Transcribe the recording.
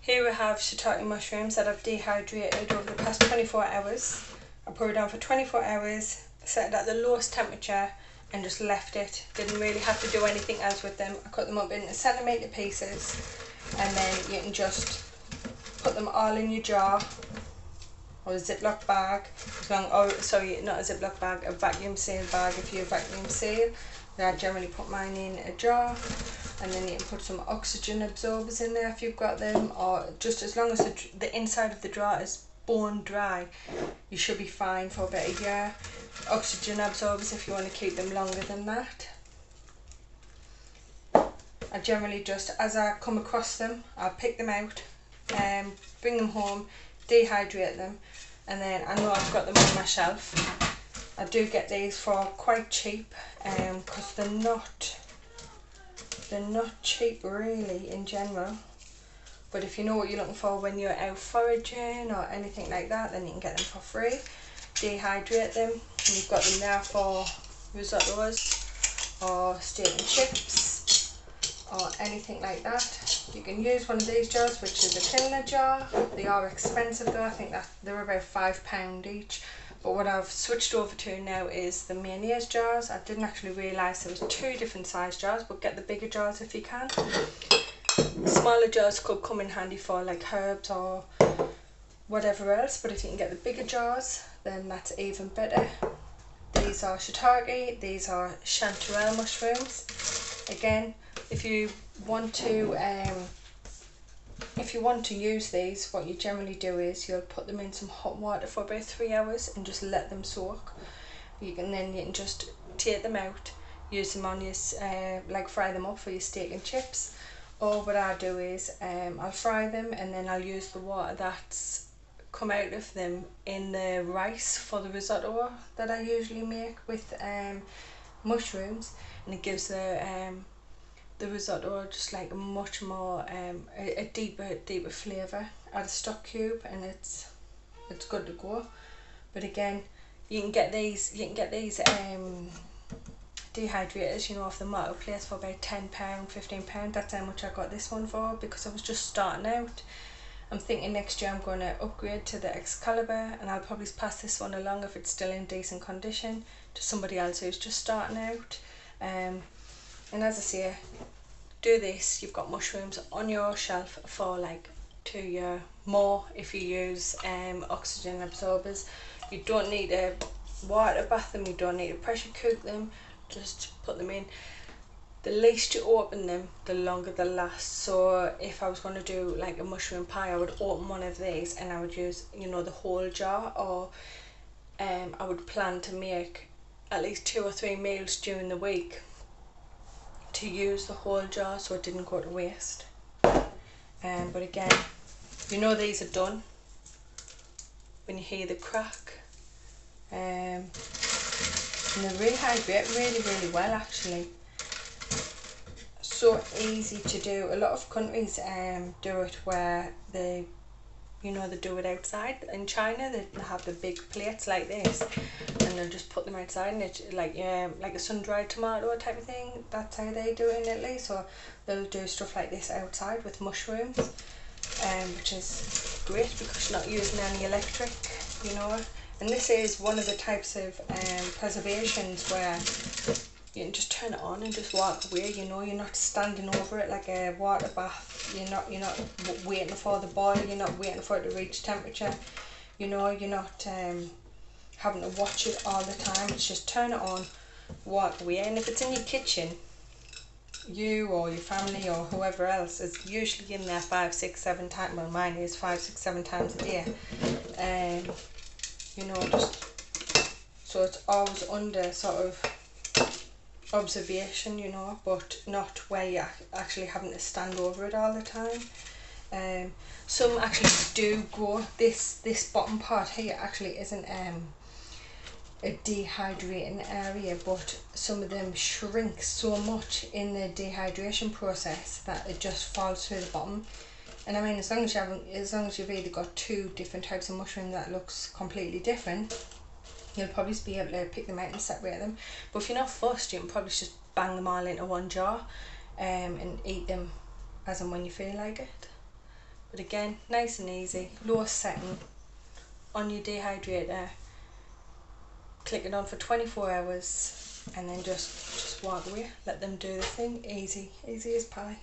Here we have shiitake mushrooms that I've dehydrated over the past 24 hours. I put it down for 24 hours, set it at the lowest temperature and just left it. Didn't really have to do anything else with them. I cut them up into centimetre pieces and then you can just put them all in your jar or a Ziploc bag. Sorry, not a Ziploc bag, a vacuum seal bag if you vacuum seal. I generally put mine in a jar, and then you can put some oxygen absorbers in there if you've got them, or just as long as the inside of the jar is bone dry, you should be fine for about a year. Oxygen absorbers if you want to keep them longer than that. I generally just, as I come across them, I'll pick them out and bring them home, dehydrate them, and then I know I've got them on my shelf. I do get these for quite cheap because they're not cheap really in general, but if you know what you're looking for when you're out foraging or anything like that, then you can get them for free. Dehydrate them, and you've got them there for risottos or steak and chips or anything like that. You can use one of these jars, which is a Kindler jar. They are expensive though, I think that they're about £5 each. But what I've switched over to now is the mayonnaise jars. I didn't actually realise there was 2 different size jars, but get the bigger jars if you can. Smaller jars could come in handy for like herbs or whatever else, but if you can get the bigger jars, then that's even better. These are shiitake, these are chanterelle mushrooms. Again, if you want to use these, what you generally do is you'll put them in some hot water for about 3 hours and just let them soak. You can just take them out, use them on your like fry them up for your steak and chips. Or what I do is I'll fry them and then I'll use the water that's come out of them in the rice for the risotto that I usually make with mushrooms, and it gives the risotto just like a much more a deeper flavour. Add a stock cube and it's good to go. But again, you can get these dehydrators, you know, off the marketplace for about £10, £15. That's how much I got this one for, because I was just starting out. I'm thinking next year I'm going to upgrade to the Excalibur, and I'll probably pass this one along if it's still in decent condition to somebody else who's just starting out. And as I say, do this, you've got mushrooms on your shelf for like 2 years more if you use oxygen absorbers. You don't need to water bath them, you don't need to pressure cook them, just put them in. The least you open them, the longer they last. So if I was going to do like a mushroom pie, I would open one of these and I would use, you know, the whole jar, or I would plan to make at least 2 or 3 meals during the week to use the whole jar so it didn't go to waste. But again, you know these are done when you hear the crack. And they really hydrate really well actually. So easy to do. A lot of countries do it where they do it outside. In China they have the big plates like this and they'll just put them outside, and it's like a sun-dried tomato type of thing. That's how they do it in Italy. So they'll do stuff like this outside with mushrooms, which is great because you're not using any electric, you know. And this is one of the types of preservations where you can just turn it on and just walk away, you know. You're not standing over it like a water bath. You're not waiting for the boil, you're not waiting for it to reach temperature, you know. You're not having to watch it all the time. It's just turn it on, walk away. And if it's in your kitchen, you or your family or whoever else is usually in there 5, 6, 7 times. Well, mine is 5, 6, 7 times a day. You know, just so it's always under sort of observation, you know, but not where you're actually having to stand over it all the time. Some actually do grow. This bottom part here actually isn't a dehydrating area, but some of them shrink so much in the dehydration process that it just falls through the bottom. And I mean, as long as you've either got 2 different types of mushroom that looks completely different, you'll probably be able to pick them out and separate them. But if you're not fussed, you can probably just bang them all into one jar and eat them as and when you feel like it. But again, nice and easy, low setting on your dehydrator, click it on for 24 hours and then just walk away, let them do the thing. Easy as pie.